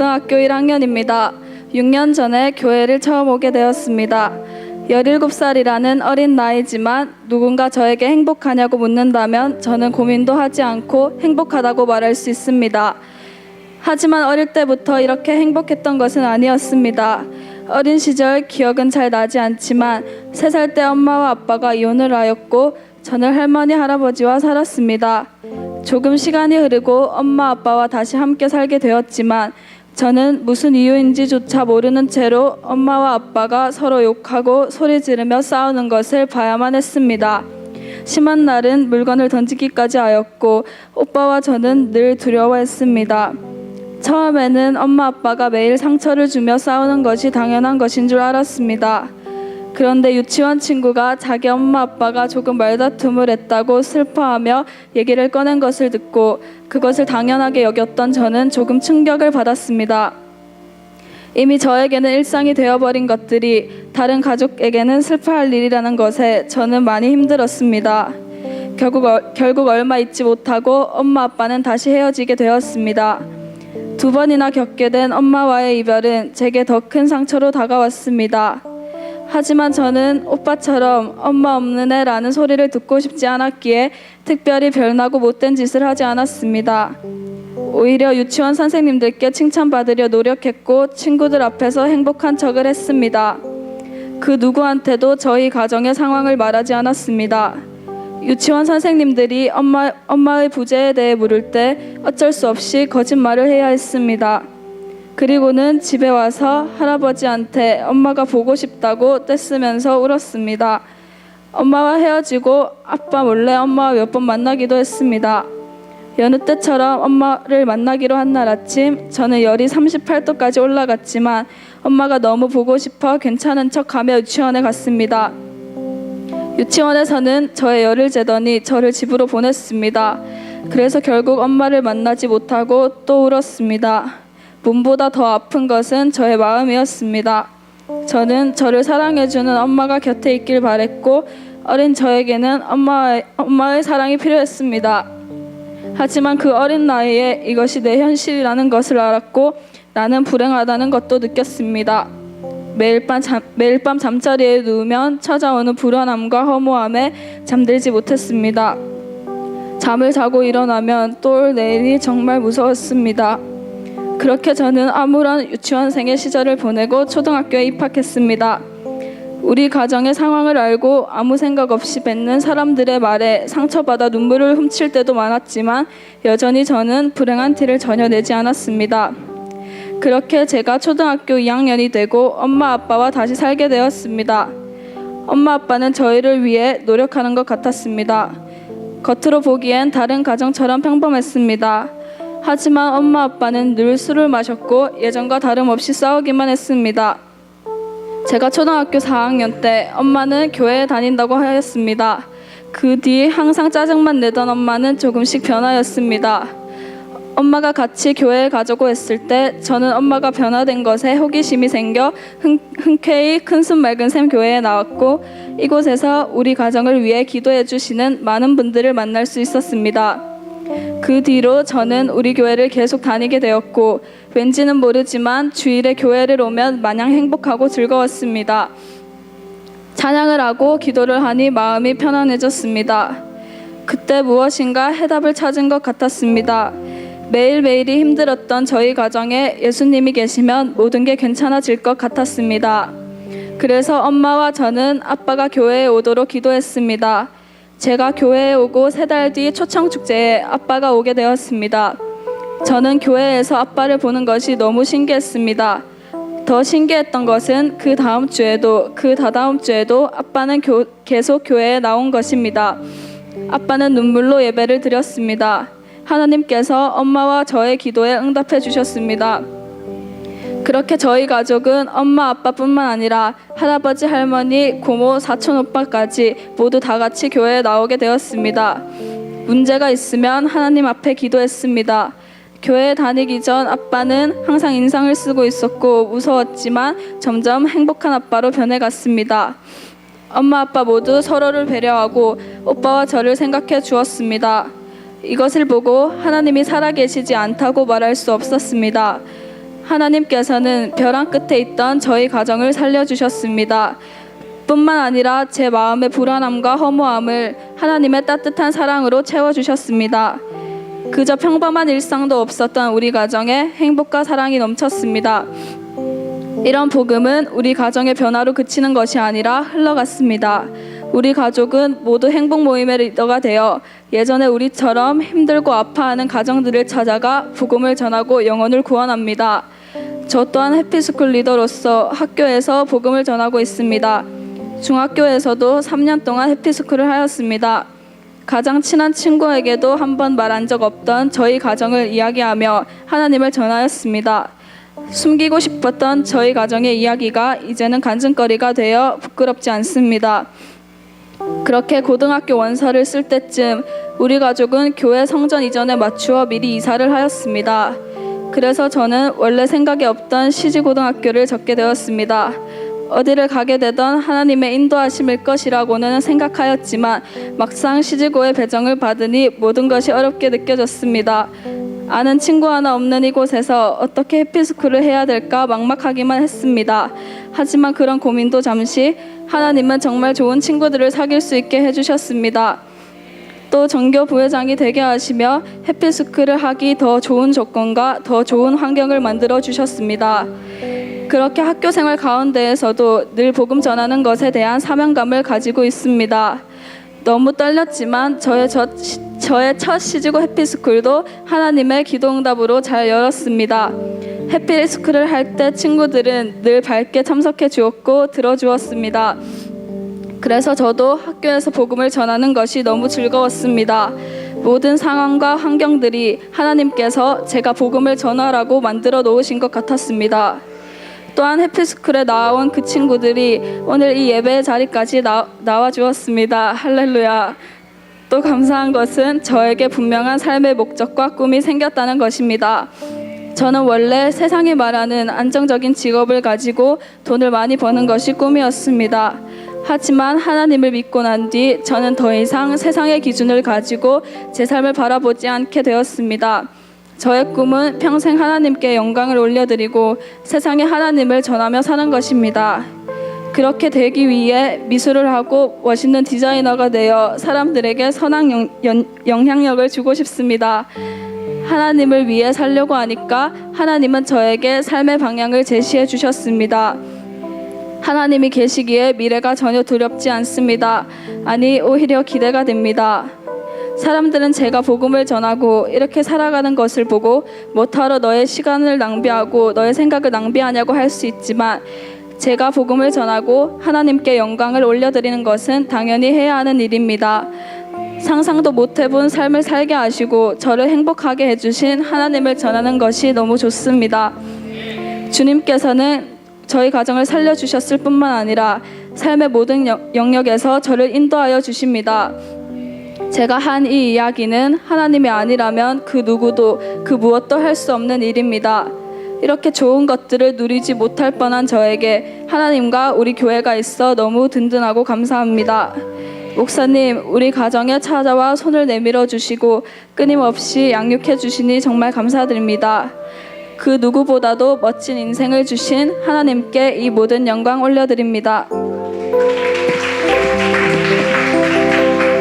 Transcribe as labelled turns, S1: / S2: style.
S1: 고등학교 1학년입니다. 6년 전에 교회를 처음 오게 되었습니다. 17살이라는 어린 나이지만 누군가 저에게 행복하냐고 묻는다면 저는 고민도 하지 않고 행복하다고 말할 수 있습니다. 하지만 어릴 때부터 이렇게 행복했던 것은 아니었습니다. 어린 시절 기억은 잘 나지 않지만 3살 때 엄마와 아빠가 이혼을 하였고 저는 할머니, 할아버지와 살았습니다. 조금 시간이 흐르고 엄마, 아빠와 다시 함께 살게 되었지만 저는 무슨 이유인지조차 모르는 채로 엄마와 아빠가 서로 욕하고 소리 지르며 싸우는 것을 봐야만 했습니다. 심한 날은 물건을 던지기까지 하였고 오빠와 저는 늘 두려워했습니다. 처음에는 엄마 아빠가 매일 상처를 주며 싸우는 것이 당연한 것인 줄 알았습니다. 그런데 유치원 친구가 자기 엄마 아빠가 조금 말다툼을 했다고 슬퍼하며 얘기를 꺼낸 것을 듣고 그것을 당연하게 여겼던 저는 조금 충격을 받았습니다. 이미 저에게는 일상이 되어버린 것들이 다른 가족에게는 슬퍼할 일이라는 것에 저는 많이 힘들었습니다. 결국 얼마 있지 못하고 엄마 아빠는 다시 헤어지게 되었습니다. 2번이나 겪게 된 엄마와의 이별은 제게 더 큰 상처로 다가왔습니다. 하지만 저는 오빠처럼 엄마 없는 애라는 소리를 듣고 싶지 않았기에 특별히 별나고 못된 짓을 하지 않았습니다. 오히려 유치원 선생님들께 칭찬받으려 노력했고 친구들 앞에서 행복한 척을 했습니다. 그 누구한테도 저희 가정의 상황을 말하지 않았습니다. 유치원 선생님들이 엄마의 부재에 대해 물을 때 어쩔 수 없이 거짓말을 해야 했습니다. 그리고는 집에 와서 할아버지한테 엄마가 보고 싶다고 떼쓰면서 울었습니다. 엄마와 헤어지고 아빠 몰래 엄마와 몇 번 만나기도 했습니다. 여느 때처럼 엄마를 만나기로 한 날 아침 저는 열이 38도까지 올라갔지만 엄마가 너무 보고 싶어 괜찮은 척하며 유치원에 갔습니다. 유치원에서는 저의 열을 재더니 저를 집으로 보냈습니다. 그래서 결국 엄마를 만나지 못하고 또 울었습니다. 몸보다 더 아픈 것은 저의 마음이었습니다. 저는 저를 사랑해주는 엄마가 곁에 있길 바랬고 어린 저에게는 엄마의 사랑이 필요했습니다. 하지만 그 어린 나이에 이것이 내 현실이라는 것을 알았고 나는 불행하다는 것도 느꼈습니다. 매일 밤 잠자리에 누우면 찾아오는 불안함과 허무함에 잠들지 못했습니다. 잠을 자고 일어나면 또 올 내일이 정말 무서웠습니다. 그렇게 저는 암울한 유치원생의 시절을 보내고 초등학교에 입학했습니다. 우리 가정의 상황을 알고 아무 생각 없이 뱉는 사람들의 말에 상처받아 눈물을 훔칠 때도 많았지만 여전히 저는 불행한 티를 전혀 내지 않았습니다. 그렇게 제가 초등학교 2학년이 되고 엄마 아빠와 다시 살게 되었습니다. 엄마 아빠는 저희를 위해 노력하는 것 같았습니다. 겉으로 보기엔 다른 가정처럼 평범했습니다. 하지만 엄마 아빠는 늘 술을 마셨고 예전과 다름없이 싸우기만 했습니다. 제가 초등학교 4학년 때 엄마는 교회에 다닌다고 하였습니다. 그 뒤 항상 짜증만 내던 엄마는 조금씩 변하였습니다. 엄마가 같이 교회에 가자고 했을 때 저는 엄마가 변화된 것에 호기심이 생겨 흔쾌히 큰숨 맑은 샘 교회에 나왔고 이곳에서 우리 가정을 위해 기도해 주시는 많은 분들을 만날 수 있었습니다. 그 뒤로 저는 우리 교회를 계속 다니게 되었고 왠지는 모르지만 주일에 교회를 오면 마냥 행복하고 즐거웠습니다. 찬양을 하고 기도를 하니 마음이 편안해졌습니다. 그때 무엇인가 해답을 찾은 것 같았습니다. 매일매일이 힘들었던 저희 가정에 예수님이 계시면 모든 게 괜찮아질 것 같았습니다. 그래서 엄마와 저는 아빠가 교회에 오도록 기도했습니다. 제가 교회에 오고 3달 뒤 초청축제에 아빠가 오게 되었습니다. 저는 교회에서 아빠를 보는 것이 너무 신기했습니다. 더 신기했던 것은 그 다음 주에도 그 다다음 주에도 아빠는 계속 교회에 나온 것입니다. 아빠는 눈물로 예배를 드렸습니다. 하나님께서 엄마와 저의 기도에 응답해 주셨습니다. 그렇게 저희 가족은 엄마 아빠뿐만 아니라 할아버지 할머니 고모 사촌 오빠까지 모두 다 같이 교회에 나오게 되었습니다. 문제가 있으면 하나님 앞에 기도했습니다. 교회에 다니기 전 아빠는 항상 인상을 쓰고 있었고 무서웠지만 점점 행복한 아빠로 변해갔습니다. 엄마 아빠 모두 서로를 배려하고 오빠와 저를 생각해 주었습니다. 이것을 보고 하나님이 살아계시지 않다고 말할 수 없었습니다. 하나님께서는 벼랑 끝에 있던 저희 가정을 살려주셨습니다. 뿐만 아니라 제 마음의 불안함과 허무함을 하나님의 따뜻한 사랑으로 채워주셨습니다. 그저 평범한 일상도 없었던 우리 가정에 행복과 사랑이 넘쳤습니다. 이런 복음은 우리 가정의 변화로 그치는 것이 아니라 흘러갔습니다. 우리 가족은 모두 행복 모임의 리더가 되어 예전에 우리처럼 힘들고 아파하는 가정들을 찾아가 복음을 전하고 영혼을 구원합니다. 저 또한 해피스쿨 리더로서 학교에서 복음을 전하고 있습니다. 중학교에서도 3년 동안 해피스쿨을 하였습니다. 가장 친한 친구에게도 한 번 말한 적 없던 저희 가정을 이야기하며 하나님을 전하였습니다. 숨기고 싶었던 저희 가정의 이야기가 이제는 간증거리가 되어 부끄럽지 않습니다. 그렇게 고등학교 원서를 쓸 때쯤 우리 가족은 교회 성전 이전에 맞추어 미리 이사를 하였습니다. 그래서 저는 원래 생각에 없던 시지고등학교를 적게 되었습니다. 어디를 가게 되던 하나님의 인도하심일 것이라고는 생각하였지만 막상 시지고의 배정을 받으니 모든 것이 어렵게 느껴졌습니다. 아는 친구 하나 없는 이곳에서 어떻게 해피스쿨을 해야 될까 막막하기만 했습니다. 하지만 그런 고민도 잠시, 하나님은 정말 좋은 친구들을 사귈 수 있게 해주셨습니다. 또 전교 부회장이 되게 하시며 해피스쿨을 하기 더 좋은 조건과 더 좋은 환경을 만들어 주셨습니다. 그렇게 학교 생활 가운데에서도 늘 복음 전하는 것에 대한 사명감을 가지고 있습니다. 너무 떨렸지만 저의 첫 시지고 해피스쿨도 하나님의 기도응답으로 잘 열었습니다. 해피스쿨을 할 때 친구들은 늘 밝게 참석해 주었고 들어주었습니다. 그래서 저도 학교에서 복음을 전하는 것이 너무 즐거웠습니다. 모든 상황과 환경들이 하나님께서 제가 복음을 전하라고 만들어 놓으신 것 같았습니다. 또한 해피스쿨에 나온 그 친구들이 오늘 이 예배의 자리까지 나와 주었습니다. 할렐루야. 또 감사한 것은 저에게 분명한 삶의 목적과 꿈이 생겼다는 것입니다. 저는 원래 세상이 말하는 안정적인 직업을 가지고 돈을 많이 버는 것이 꿈이었습니다. 하지만 하나님을 믿고 난 뒤 저는 더 이상 세상의 기준을 가지고 제 삶을 바라보지 않게 되었습니다. 저의 꿈은 평생 하나님께 영광을 올려드리고 세상에 하나님을 전하며 사는 것입니다. 그렇게 되기 위해 미술을 하고 멋있는 디자이너가 되어 사람들에게 선한 영향력을 주고 싶습니다. 하나님을 위해 살려고 하니까 하나님은 저에게 삶의 방향을 제시해 주셨습니다. 하나님이 계시기에 미래가 전혀 두렵지 않습니다. 아니, 오히려 기대가 됩니다. 사람들은 제가 복음을 전하고 이렇게 살아가는 것을 보고 뭐하러 너의 시간을 낭비하고 너의 생각을 낭비하냐고 할 수 있지만 제가 복음을 전하고 하나님께 영광을 올려드리는 것은 당연히 해야 하는 일입니다. 상상도 못 해본 삶을 살게 하시고 저를 행복하게 해주신 하나님을 전하는 것이 너무 좋습니다. 주님께서는 저희 가정을 살려주셨을 뿐만 아니라 삶의 모든 영역에서 저를 인도하여 주십니다. 제가 한 이 이야기는 하나님이 아니라면 그 누구도 그 무엇도 할 수 없는 일입니다. 이렇게 좋은 것들을 누리지 못할 뻔한 저에게 하나님과 우리 교회가 있어 너무 든든하고 감사합니다. 목사님, 우리 가정에 찾아와 손을 내밀어 주시고 끊임없이 양육해 주시니 정말 감사드립니다. 그 누구보다도 멋진 인생을 주신 하나님께 이 모든 영광 올려드립니다.